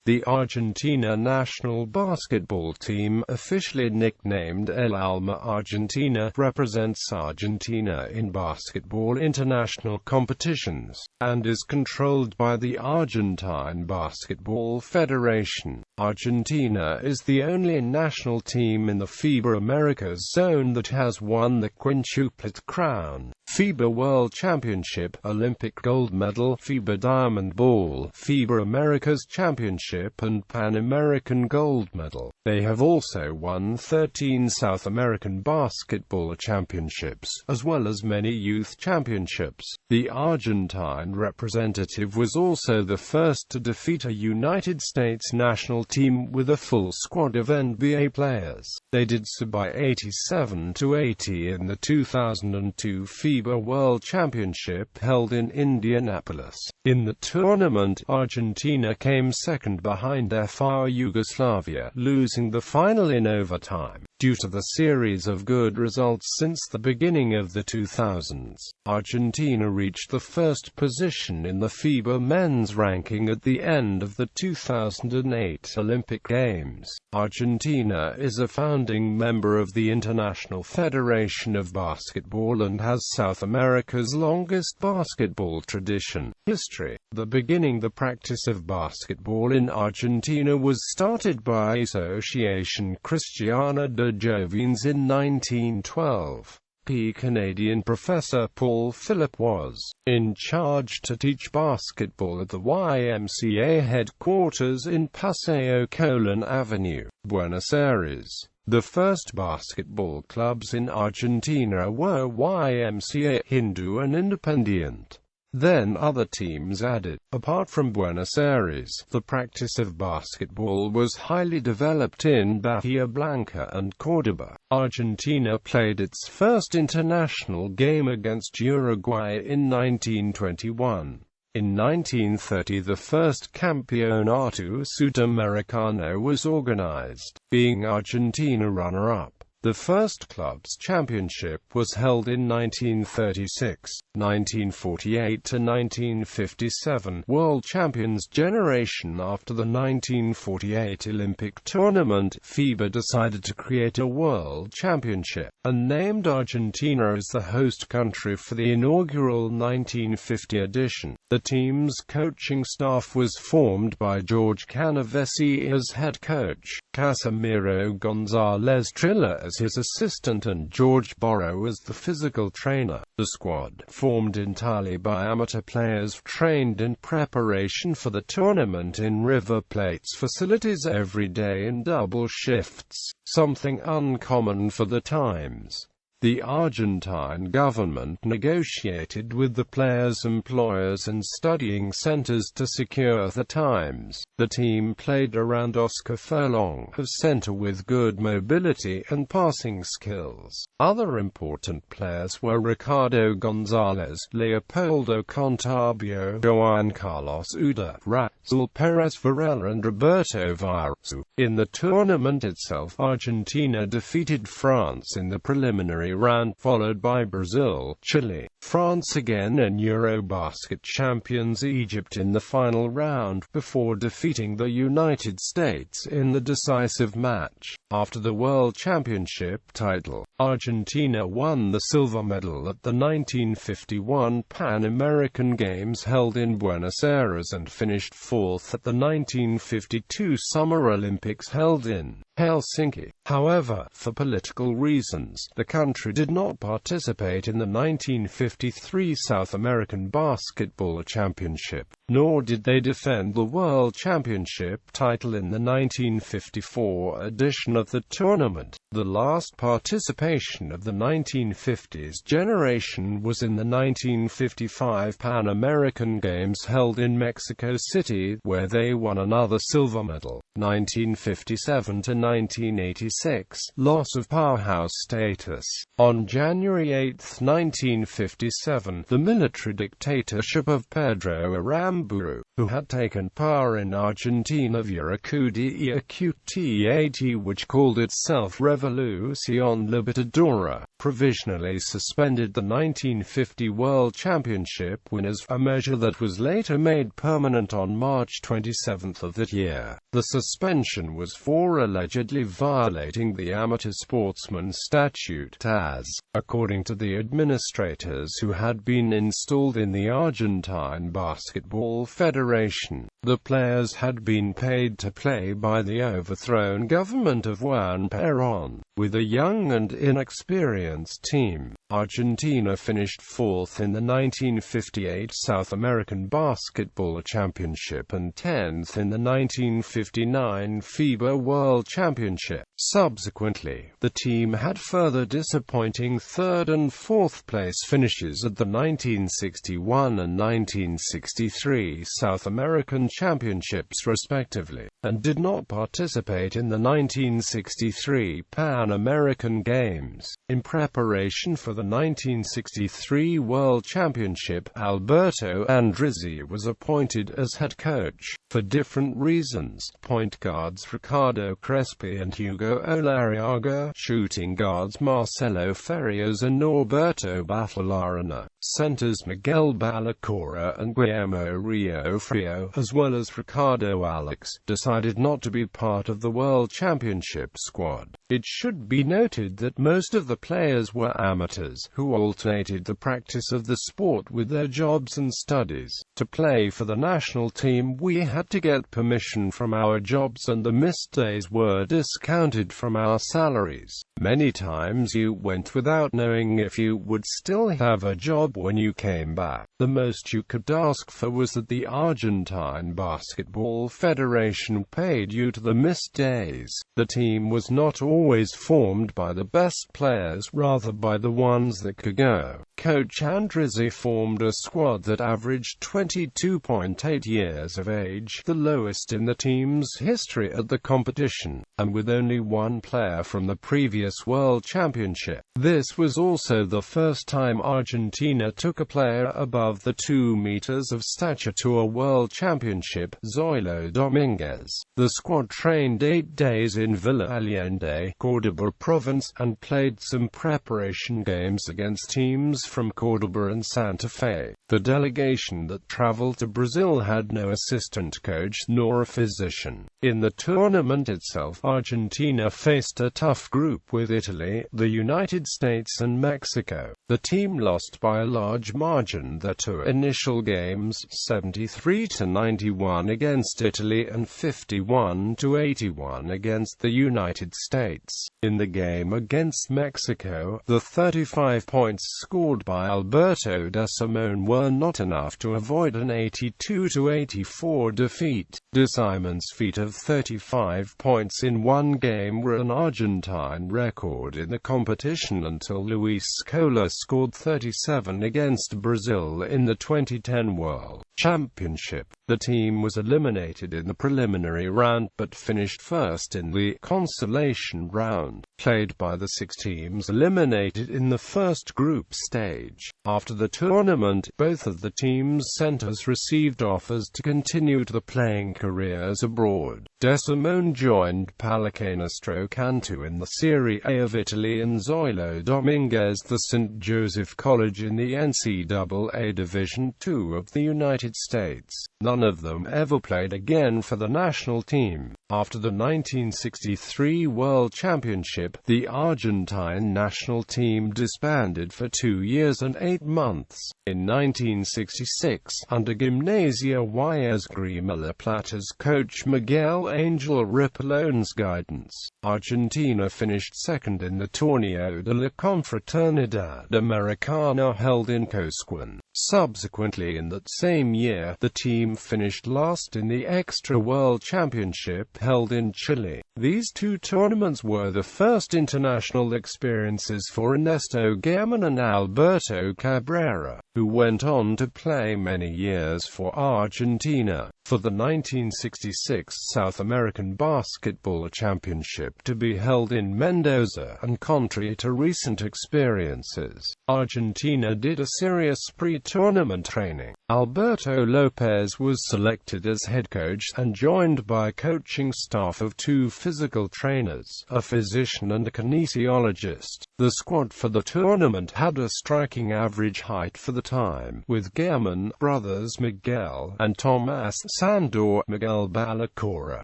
The Argentina national basketball team, officially nicknamed El Alma Argentina, represents Argentina in basketball international competitions, and is controlled by the Argentine Basketball Federation. Argentina is the only national team in the FIBA Americas zone that has won the quintuplet crown: FIBA World Championship, Olympic gold medal, FIBA Diamond Ball, FIBA Americas Championship, and Pan American gold medal. They have also won 13 South American basketball championships, as well as many youth championships. The Argentine representative was also the first to defeat a United States national team with a full squad of NBA players. They did so by 87-80 in the 2002 FIBA World Championship held in Indianapolis. In the tournament, Argentina came second behind FAR Yugoslavia, losing the final in overtime. Due to the series of good results since the beginning of the 2000s, Argentina reached the first position in the FIBA men's ranking at the end of the 2008 Olympic Games. Argentina is a founding member of the International Federation of Basketball and has South America's longest basketball tradition. History. The practice of basketball in Argentina was started by Association Cristiana de Jovens in 1912. Canadian professor Paul Phillip was in charge to teach basketball at the YMCA headquarters in Paseo Colón Avenue, Buenos Aires. The first basketball clubs in Argentina were YMCA, Hindu and Independiente. Then other teams added. Apart from Buenos Aires, the practice of basketball was highly developed in Bahia Blanca and Córdoba. Argentina played its first international game against Uruguay in 1921. In 1930 the first Campeonato Sudamericano was organized, being Argentina runner-up. The first club's championship was held in 1936. 1948 to 1957 World Champions generation. After the 1948 Olympic tournament, FIBA decided to create a World Championship, and named Argentina as the host country for the inaugural 1950 edition. The team's coaching staff was formed by George Canavesi as head coach, Casimiro Gonzalez Trilla as his assistant, and George Borrow as the physical trainer. The squad, formed entirely by amateur players, trained in preparation for the tournament in River Plate's facilities every day in double shifts, something uncommon for the times. The Argentine government negotiated with the players' employers and studying centers to secure the times. The team played around Oscar Furlong of center with good mobility and passing skills. Other important players were Ricardo Gonzalez, Leopoldo Contabio, Juan Carlos Uda, Raúl Pérez Varela and Roberto Virasu. In the tournament itself, Argentina defeated France in the preliminary round, followed by Brazil, Chile, France again and Eurobasket champions Egypt in the final round, before defeating the United States in the decisive match. After the World Championship title, Argentina won the silver medal at the 1951 Pan American Games held in Buenos Aires and finished fourth at the 1952 Summer Olympics held in Helsinki. However, for political reasons, the country did not participate in the 1953 South American Basketball Championship, nor did they defend the World Championship title in the 1954 edition of the tournament. The last participation of the 1950s generation was in the 1955 Pan American Games held in Mexico City, where they won another silver medal. 1957 to 1986, loss of powerhouse status. On January 8, 1957, the military dictatorship of Pedro Aramburu, who had taken power in Argentina via a coup d'état, which called itself Revolución Libertadora, provisionally suspended the 1950 World Championship winners, a measure that was later made permanent on March 27 of that year. The suspension was for allegedly violating the Amateur Sportsman Statute, as, according to the administrators who had been installed in the Argentine Basketball Federation, the players had been paid to play by the overthrown government of Juan Perón. With a young and inexperienced team, Argentina finished fourth in the 1958 South American Basketball Championship and 10th in the 1959 FIBA World Championship. Subsequently, the team had further disappointing third and fourth place finishes at the 1961 and 1963 South American Championships respectively, and did not participate in the 1963 Pan American Games. In preparation for the 1963 World Championship, Alberto Andrizzi was appointed as head coach. For different reasons, point guards Ricardo Crespi and Hugo Olariaga, shooting guards Marcelo Ferrios and Norberto Batelarana, centers Miguel Balacora and Guillermo Rio Frio, as well as Ricardo Alex, decided not to be part of the World Championship squad. It should be noted that most of the players were amateurs, who alternated the practice of the sport with their jobs and studies. To play for the national team, we had to get permission from our jobs, and the missed days were discounted from our salaries. Many times you went without knowing if you would still have a job when you came back. The most you could ask for was that the Argentine Basketball Federation paid you to the missed days. The team was not always formed by the best players, rather by the ones that could go. Coach Andrizzi formed a squad that averaged 22.8 years of age, the lowest in the team's history at the competition, and with only one player from the previous World Championship. This was also the first time Argentina took a player above the 2 meters of stature to a World Championship, Zoilo Dominguez. The squad trained 8 days in Villa Allende, Córdoba province, and played some preparation games against teams from Córdoba and Santa Fe. The delegation that traveled to Brazil had no assistant coach nor a physician. In the tournament itself, Argentina faced a tough group with Italy, the United States and Mexico. The team lost by a large margin their 2 initial games, 73-91 against Italy and 51-81 against the United States. In the game against Mexico, the 35 points scored by Alberto de Simón were not enough to avoid an 82-84 defeat. De Simon's feat of 35 points in one game were an Argentine record in the competition until Luis Scola scored 37 against Brazil in the 2010 World Championship. The team was eliminated in the preliminary round but finished first in the consolation round, played by the 6 teams eliminated in the first group stage. After the tournament, both of the team's centers received offers to continue their playing careers abroad. De Simón joined Pallacanestro Cantu in the Serie A of Italy and Zoilo Dominguez the St. Joseph College in the NCAA Division II of the United States. None of them ever played again for the national team. After the 1963 World Championship, the Argentine national team disbanded for 2 years and 8 months. In 1966, under Gimnasia y Esgrima La Plata's coach Miguel Angel Ripollone's guidance, Argentina finished second in the Torneo de la Confraternidad Americana held in Cosquín. Subsequently in that same year, the team finished last in the Extra World Championship held in Chile. These 2 tournaments were the first international experiences for Ernesto Guerman and Alberto Cabrera, who went on to play many years for Argentina. for the 1966 South American Basketball Championship to be held in Mendoza, and contrary to recent experiences, Argentina did a serious pre-tournament training. Alberto Lopez was selected as head coach, and joined by a coaching staff of 2 physical trainers, a physician and a kinesiologist. The squad for the tournament had a striking average height for the time, with Guillermo brothers Miguel and Tomás Sandor, Miguel Balacora,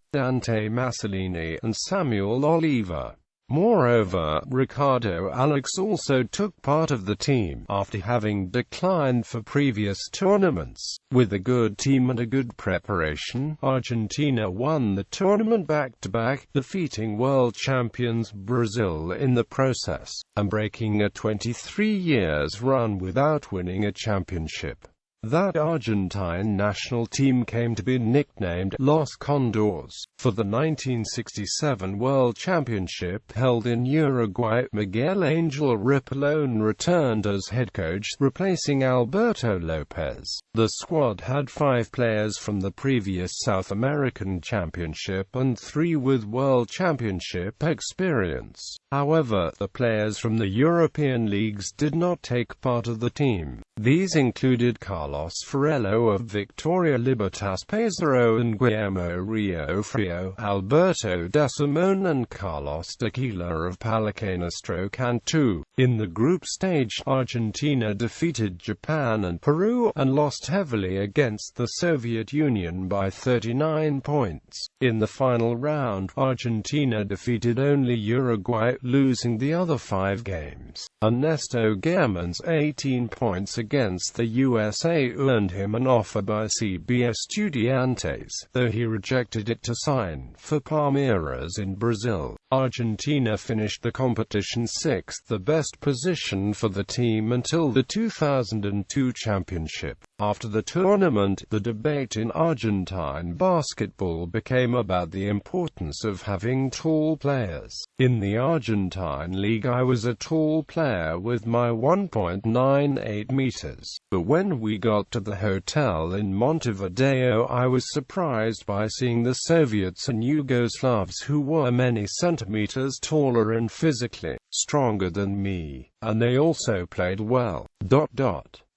Dante Massolini, and Samuel Oliva. Moreover, Ricardo Alex also took part of the team, after having declined for previous tournaments. With a good team and a good preparation, Argentina won the tournament back-to-back, defeating world champions Brazil in the process, and breaking a 23 years run without winning a championship. That Argentine national team came to be nicknamed Los Condors. For the 1967 World Championship held in Uruguay, Miguel Angel Ripollone returned as head coach, replacing Alberto Lopez. The squad had 5 players from the previous South American Championship and 3 with World Championship experience. However, the players from the European leagues did not take part of the team. These included Carlos Farello of Victoria Libertas Pesaro and Guillermo Rio Frio, Alberto da Simone and Carlos Tequila of Palacanastro Cantu. In the group stage, Argentina defeated Japan and Peru, and lost heavily against the Soviet Union by 39 points. In the final round, Argentina defeated only Uruguay, losing the other 5 games. Ernesto Guillermo's 18 points against the USA earned him an offer by CB Estudiantes, though he rejected it to sign for Palmeiras in Brazil. Argentina finished the competition 6th, the best position for the team until the 2002 championship. After the tournament, the debate in Argentine basketball became about the importance of having tall players. In the Argentine league, I was a tall player with my 1.98 meters. But when we got to the hotel in Montevideo, I was surprised by seeing the Soviets and Yugoslavs, who were many centimeters taller and physically stronger than me, and they also played well.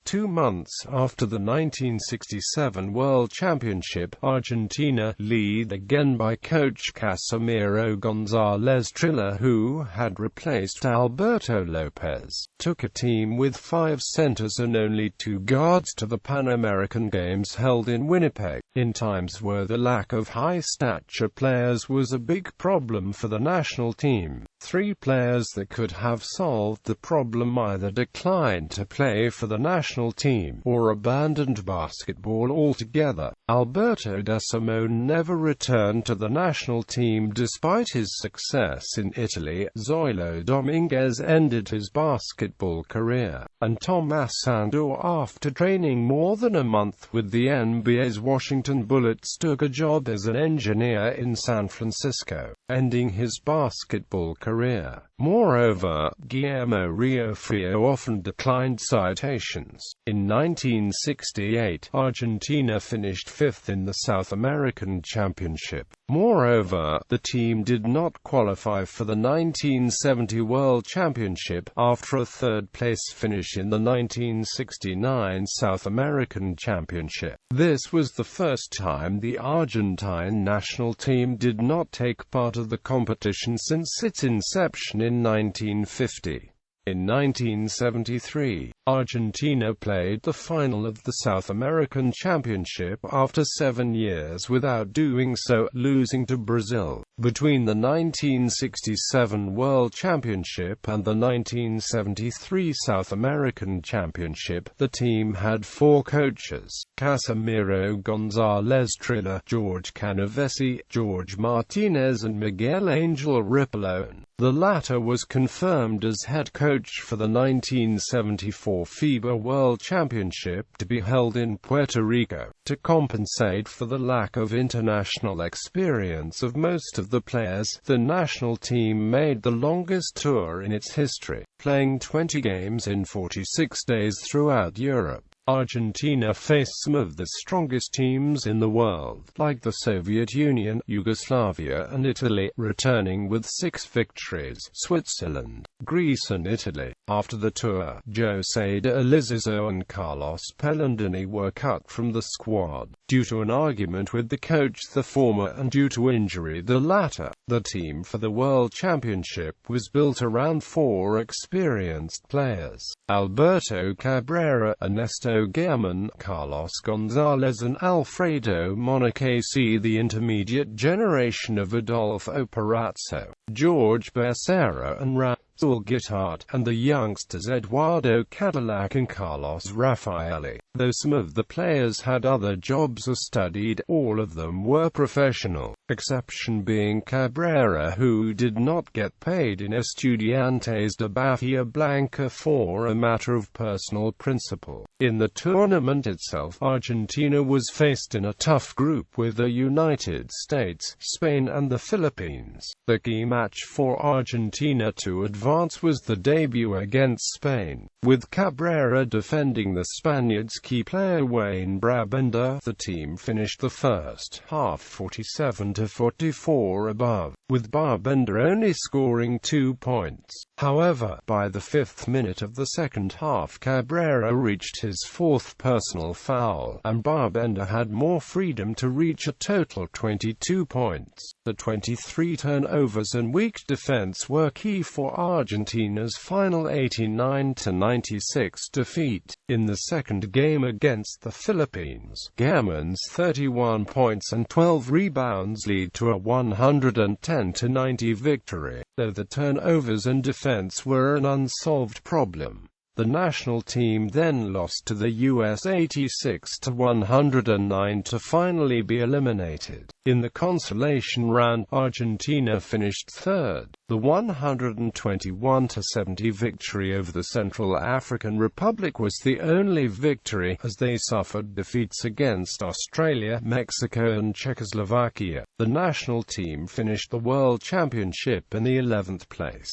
2 months after the 1967 World Championship, Argentina, led again by coach Casimiro González Trilla, who had replaced Alberto Lopez, took a team with 5 centers and only 2 guards to the Pan American Games held in Winnipeg, in times where the lack of high-stature players was a big problem for the national team. 3 players that could have solved the problem either declined to play for the national team, or abandoned basketball altogether. Alberto da Simone never returned to the national team despite his success in Italy. Zoilo Dominguez ended his basketball career, and Tomás Sandor, after training more than a month with the NBA's Washington Bullets, took a job as an engineer in San Francisco, ending his basketball career. Moreover, Guillermo Rio Frio often declined citations. In 1968, Argentina finished 5th in the South American Championship. Moreover, the team did not qualify for the 1970 World Championship, after a 3rd-place finish in the 1969 South American Championship. This was the first time the Argentine national team did not take part of the competition since its inception in 1950. In 1973, Argentina played the final of the South American Championship after 7 years without doing so, losing to Brazil. Between the 1967 World Championship and the 1973 South American Championship, the team had 4 coaches: Casimiro González Trilla, George Canavesi, George Martinez and Miguel Angel Ripollone. The latter was confirmed as head coach for the 1974 FIBA World Championship, to be held in Puerto Rico. To compensate for the lack of international experience of most of the players, the national team made the longest tour in its history, playing 20 games in 46 days throughout Europe. Argentina faced some of the strongest teams in the world, like the Soviet Union, Yugoslavia and Italy, returning with 6 victories, Switzerland, Greece and Italy. After the tour, José de Elizondo and Carlos Pellandini were cut from the squad, due to an argument with the coach, the former, and due to injury, the latter. The team for the World Championship was built around 4 experienced players: Alberto Cabrera, Ernesto Guillamón, Carlos González and Alfredo Monacesi, the intermediate generation of Adolfo Perazzo, George Becerra and Raúl Guitart, and the youngsters Eduardo Cadillac and Carlos Raffaelli. Though some of the players had other jobs or studied, all of them were professional, exception being Cabrera, who did not get paid in Estudiantes de Bahía Blanca for a matter of personal principle. In the tournament itself, Argentina was faced in a tough group with the United States, Spain and the Philippines. The key match for Argentina to advance was the debut against Spain, with Cabrera defending the Spaniards' key player Wayne Brabender. The team finished the first half 47-44 above, with Brabender only scoring 2 points. However, by the 5th minute of the second half, Cabrera reached his 4th personal foul, and Brabender had more freedom to reach a total 22 points. The 23 turnovers and weak defense were key for Argentina's final 89-96 defeat. In the second game against the Philippines, Guillamón's 31 points and 12 rebounds lead to a 110-90 victory, though the turnovers and defense were an unsolved problem. The national team then lost to the US 86-109 to finally be eliminated. In the consolation round, Argentina finished third. The 121-70 victory over the Central African Republic was the only victory, as they suffered defeats against Australia, Mexico and Czechoslovakia. The national team finished the World Championship in the 11th place.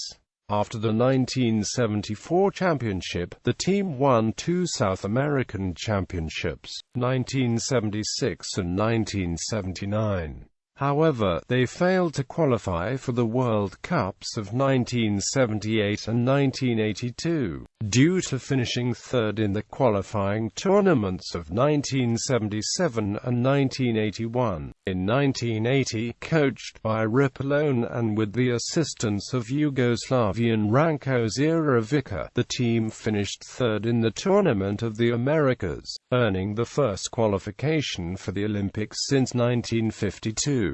After the 1974 championship, the team won 2 South American championships, 1976 and 1979. However, they failed to qualify for the World Cups of 1978 and 1982, due to finishing third in the qualifying tournaments of 1977 and 1981. In 1980, coached by Rippolone and with the assistance of Yugoslavian Ranko Ziravica, the team finished third in the Tournament of the Americas, earning the first qualification for the Olympics since 1952.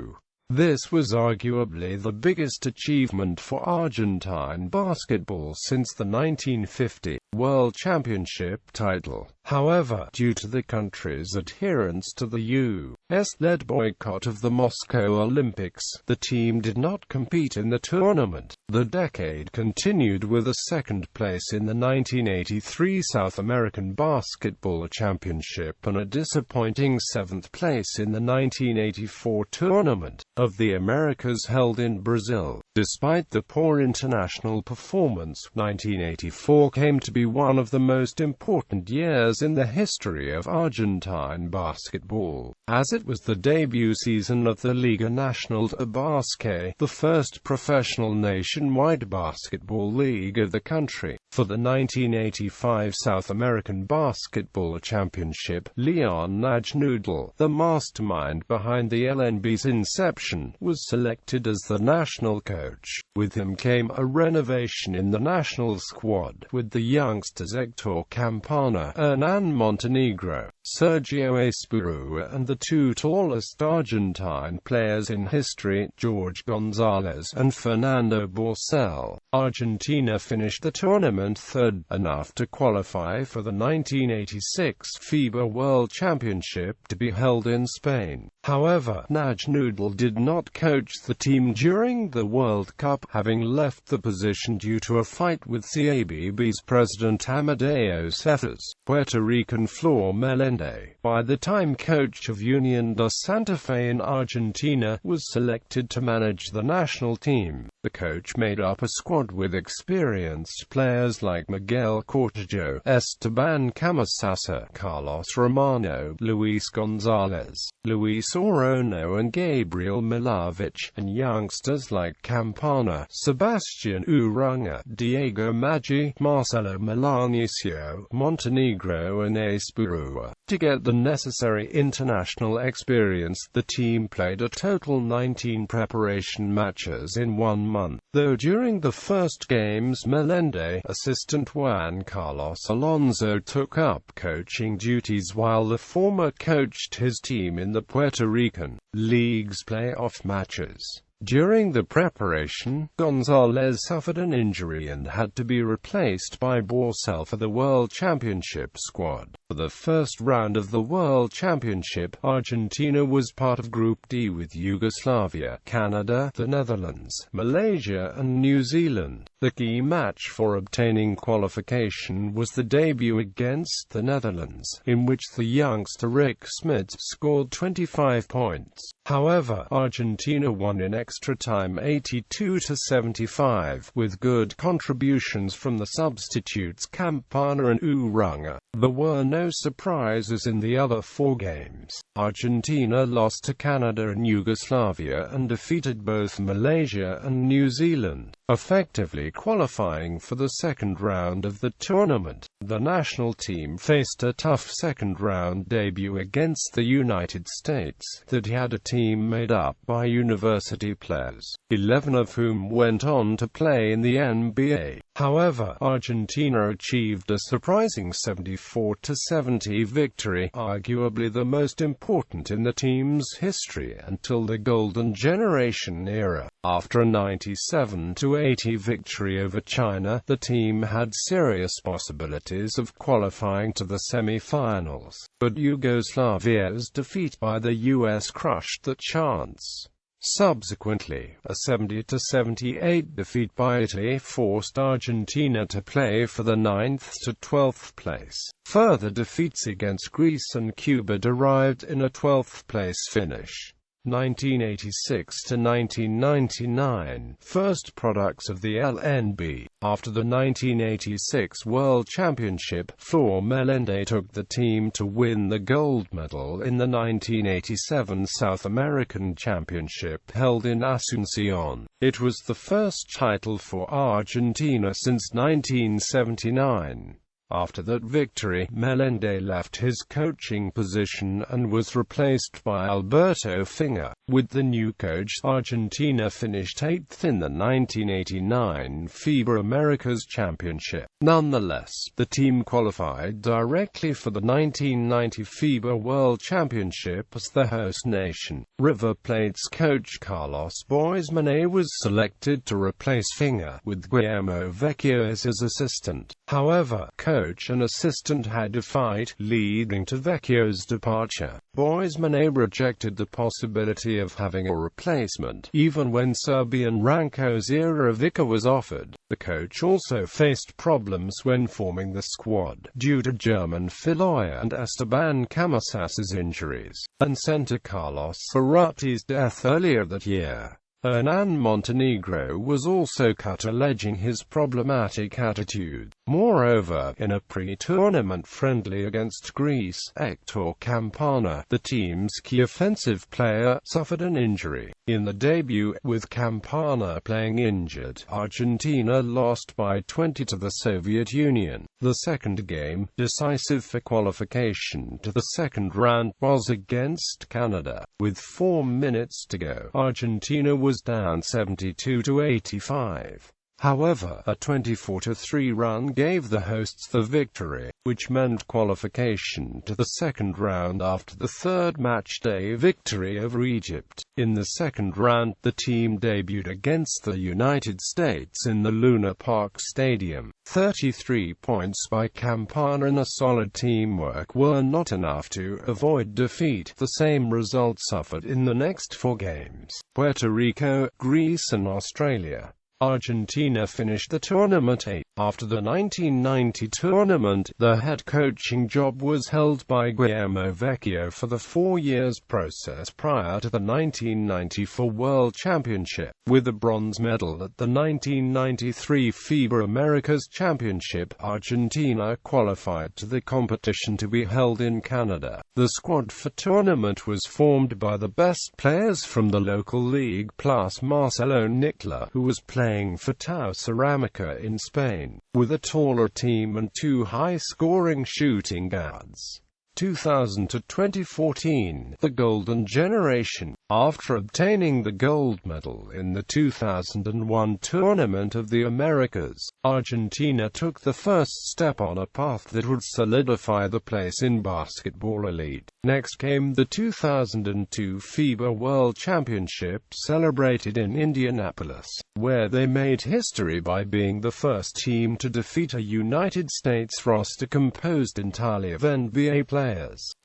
This was arguably the biggest achievement for Argentine basketball since the 1950 World Championship title. However, due to the country's adherence to the US-led boycott of the Moscow Olympics, the team did not compete in the tournament. The decade continued with a second place in the 1983 South American Basketball Championship and a disappointing 7th place in the 1984 Tournament of the Americas held in Brazil. Despite the poor international performance, 1984 came to be one of the most important years in the history of Argentine basketball, as it was the debut season of the Liga Nacional de Basque, the first professional nationwide basketball league of the country. For the 1985 South American Basketball Championship, Leon Najnudel, the mastermind behind the LNB's inception, was selected as the national coach. With him came a renovation in the national squad, with the youngsters Hector Campana, Hernan Montenegro, Sergio Espuru and the 2 tallest Argentine players in history, Jorge Gonzalez and Fernando Borcel. Argentina finished the tournament third, enough to qualify for the 1986 FIBA World Championship to be held in Spain. However, Najnudel did not coach the team during the World Cup, having left the position due to a fight with CABB's president Amadeo Cephas. Puerto Rican Flor Melendez Melende. By the time coach of Unión de Santa Fe in Argentina was selected to manage the national team, the coach made up a squad with experienced players like Miguel Cortijo, Esteban Camasasa, Carlos Romano, Luis Gonzalez, Luis Orono and Gabriel Milovic, and youngsters like Campana, Sebastian Uranga, Diego Maggi, Marcelo Milanesio, Montenegro and Espurua. To get the necessary international experience, the team played a total 19 preparation matches in 1 month, though during the first games Melende, assistant Juan Carlos Alonso took up coaching duties while the former coached his team in the Puerto Rican League's playoff matches. During the preparation, Gonzalez suffered an injury and had to be replaced by Borsell for the World Championship squad. For the first round of the World Championship, Argentina was part of Group D with Yugoslavia, Canada, the Netherlands, Malaysia and New Zealand. The key match for obtaining qualification was the debut against the Netherlands, in which the youngster Rick Smits scored 25 points. However, Argentina won in extra time 82-75, with good contributions from the substitutes Campana and Uranga. There were no surprises in the other 4 games. Argentina lost to Canada and Yugoslavia and defeated both Malaysia and New Zealand, effectively qualifying for the second round of the tournament. The national team faced a tough second-round debut against the United States that had a team made up by university players, 11 of whom went on to play in the NBA. However, Argentina achieved a surprising 74-70 victory, arguably the most important in the team's history until the Golden Generation era. After a 97-80 victory over China, the team had serious possibilities of qualifying to the semi-finals, but Yugoslavia's defeat by the US crushed the chance. Subsequently, a 70-78 defeat by Italy forced Argentina to play for the 9th to 12th place. Further defeats against Greece and Cuba derived in a 12th place finish. 1986 to 1999, first products of the LNB. After the 1986 World Championship, Flor Melende took the team to win the gold medal in the 1987 South American Championship held in Asunción. It was the first title for Argentina since 1979. After that victory, Melende left his coaching position and was replaced by Alberto Finger. With the new coach, Argentina finished 8th in the 1989 FIBA Americas Championship. Nonetheless, the team qualified directly for the 1990 FIBA World Championship as the host nation. River Plate's coach Carlos Boismané was selected to replace Finger, with Guillermo Vecchio as his assistant. However, coach and assistant had a fight, leading to Vecchio's departure. Boismané rejected the possibility of having a replacement, even when Serbian Ranko Zeravica was offered. The coach also faced problems when forming the squad, due to German Filoya and Esteban Camasasa's injuries, and center Carlos Ferrati's death earlier that year. Hernan Montenegro was also cut, alleging his problematic attitude. Moreover, in a pre-tournament friendly against Greece, Hector Campana, the team's key offensive player, suffered an injury. In the debut, with Campana playing injured, Argentina lost by 20 to the Soviet Union. The second game, decisive for qualification to the second round, was against Canada. With 4 minutes to go, Argentina was down 72-85. However, a 24-3 run gave the hosts the victory, which meant qualification to the second round after the third match-day victory over Egypt. In the second round, the team debuted against the United States in the Luna Park Stadium. 33 points by Campana and a solid teamwork were not enough to avoid defeat. The same result suffered in the next 4 games: Puerto Rico, Greece and Australia. Argentina finished the tournament 8th. After the 1990 tournament, the head coaching job was held by Guillermo Vecchio for the 4 years process prior to the 1994 World Championship. With a bronze medal at the 1993 FIBA Americas Championship, Argentina qualified to the competition to be held in Canada. The squad for tournament was formed by the best players from the local league plus Marcelo Nicola, who was playing for Tau Ceramica in Spain, with a taller team and 2 high-scoring shooting guards. 2000 to 2014, the Golden Generation. After obtaining the gold medal in the 2001 Tournament of the Americas, Argentina took the first step on a path that would solidify the place in basketball elite. Next came the 2002 FIBA World Championship, celebrated in Indianapolis, where they made history by being the first team to defeat a United States roster composed entirely of NBA players.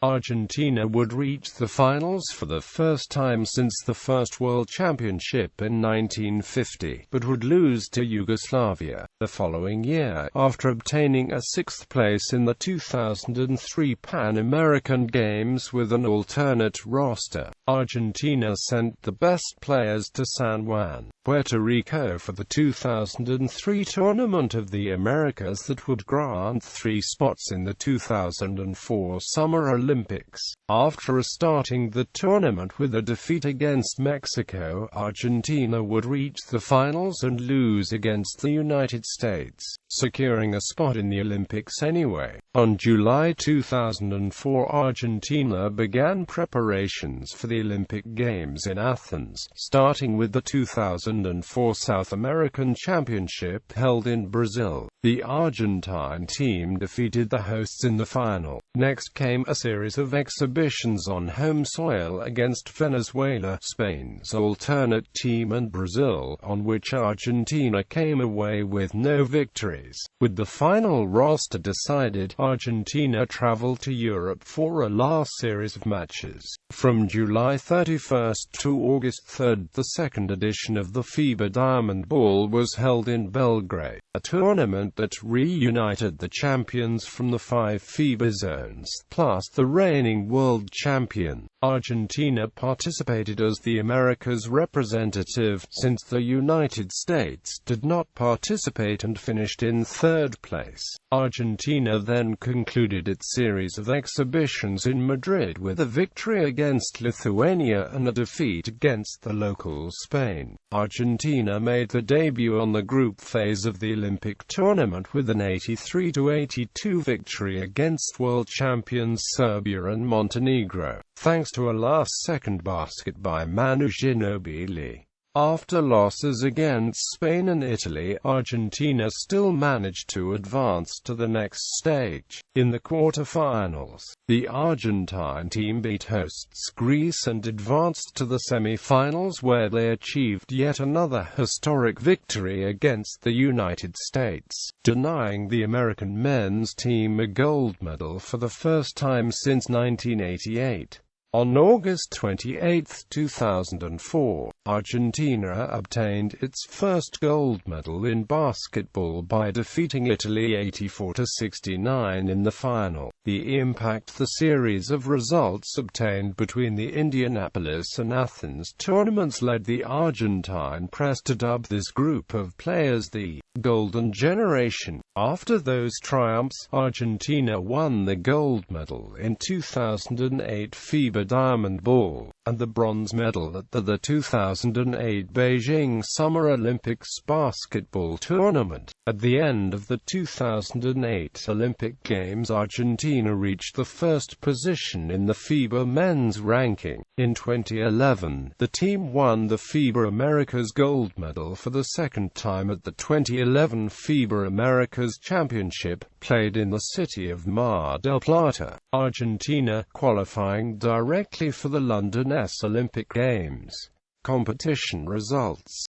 Argentina would reach the finals for the first time since the first World Championship in 1950, but would lose to Yugoslavia the following year, after obtaining a 6th place in the 2003 Pan American Games with an alternate roster. Argentina sent the best players to San Juan, Puerto Rico for the 2003 Tournament of the Americas that would grant 3 spots in the 2004 Summer Olympics. After restarting the tournament with a defeat against Mexico, Argentina would reach the finals and lose against the United States, securing a spot in the Olympics anyway. On July 2004, Argentina began preparations for the Olympic Games in Athens, starting with the 2004 South American Championship held in Brazil. The Argentine team defeated the hosts in the final. Next came a series of exhibitions on home soil against Venezuela, Spain's alternate team, and Brazil, on which Argentina came away with no victories. With the final roster decided, Argentina traveled to Europe for a last series of matches. From July 31st to August 3rd, the second edition of the FIBA Diamond Ball was held in Belgrade, a tournament that reunited the champions from the 5 FIBA zones, plus the reigning world champion. Argentina participated as the Americas representative, since the United States did not participate and finished in 3rd place. Argentina then concluded its series of exhibitions in Madrid with a victory against Lithuania and a defeat against the local Spain. Argentina made their debut on the group phase of the Olympic tournament with an 83-82 victory against world champions Serbia and Montenegro, thanks to a last-second basket by Manu Ginobili. After losses against Spain and Italy, Argentina still managed to advance to the next stage. In the quarterfinals, the Argentine team beat hosts Greece and advanced to the semi-finals, where they achieved yet another historic victory against the United States, denying the American men's team a gold medal for the first time since 1988. On August 28, 2004, Argentina obtained its first gold medal in basketball by defeating Italy 84-69 in the final. The impact the series of results obtained between the Indianapolis and Athens tournaments led the Argentine press to dub this group of players the Golden Generation. After those triumphs, Argentina won the gold medal in 2008 FIBA Diamond Ball, and the bronze medal at the 2008 Beijing Summer Olympics basketball tournament. At the end of the 2008 Olympic Games, Argentina reached the first position in the FIBA men's ranking. In 2011, the team won the FIBA Americas gold medal for the second time at the 2011 FIBA Americas Championship, played in the city of Mar del Plata, Argentina, qualifying directly for the London Olympic Games. Competition results.